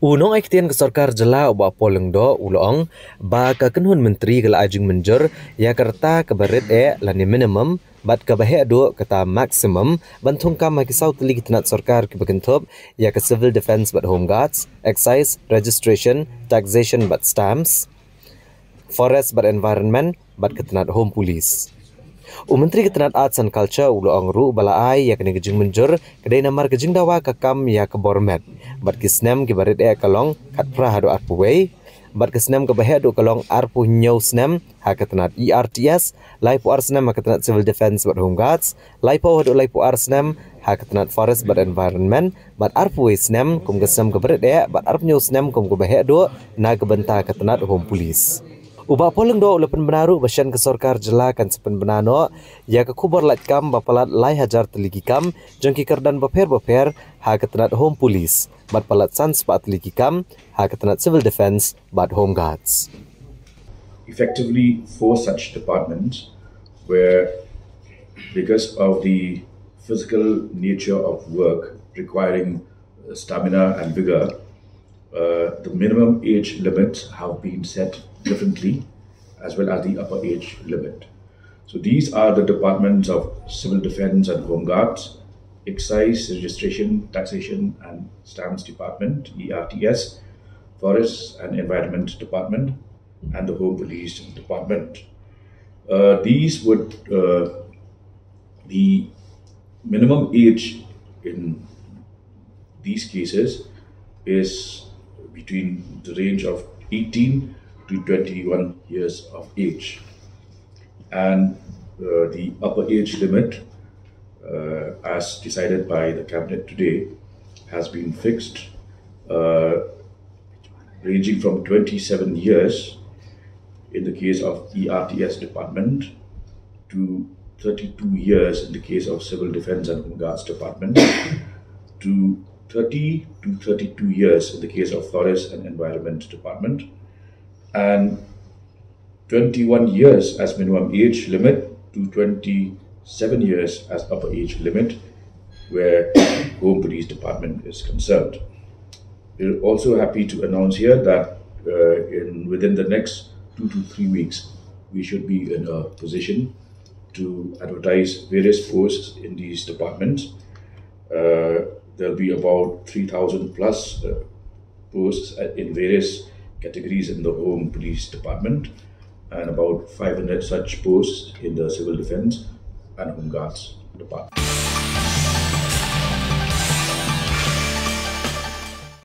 Unong aiktian ke sorkar jela oba poleng do ulong ba ka kynhun menteri kala ajing Mynjur ya kerta keberit lani minimum bat ka bahe do kata maximum ban thungkam ma kisau tli kitnat sorkar ke bagentop ya ke civil defense bat home guards excise registration taxation bat stamps forest bat environment bat kitnat home police. Menteri Ketenat Arts and Culture ulo angru balai ya kene gejing Mynjur kedai namar gejing dawa kakam ya ke bormet bat kisnem ke barit kalong kat pra hadu arpuwei bat kisnem ke bahe do kalong arpu nyau snem ha ketenat ERTS laipu arsnem ha ketenat civil defense bat home guards laipu hadu laipu arsnem ha ketenat forest bat environment bat arpuwei snem kum gesem ke barit bat arpu nyau snem kum ke bahe do na gebenta ketenat home police. Ubah poleng do ulepen benaru basyan ke sorkar jela kan sepen benano ya ke kubor lat kam bapalat lai hajar teligi kam jengki kerdan baper ha ketenat home police bat palat sans bat teligi kam ha ketenat civil defense bat home guards. Effectively, four such departments where, because of the physical nature of work requiring stamina and vigor, the minimum age limits have been set differently as well as the upper age limit. So these are the departments of Civil Defense and Home Guards, Excise, Registration, Taxation and Stamps Department, ERTS, Forest and Environment Department, and the Home Police Department. The minimum age in these cases is between the range of 18 to 21 years of age, and the upper age limit as decided by the cabinet today has been fixed ranging from 27 years in the case of ERTS department to 32 years in the case of Civil Defense and Home Guards department to 30 to 32 years in the case of Forest and Environment Department, and 21 years as minimum age limit to 27 years as upper age limit where Home Police Department is concerned. We're also happy to announce here that within the next 2 to 3 weeks, we should be in a position to advertise various posts in these departments. There'll be about 3,000 plus posts in various categories in the Home Police Department and about 500 such posts in the Civil Defense and Home Guards Department.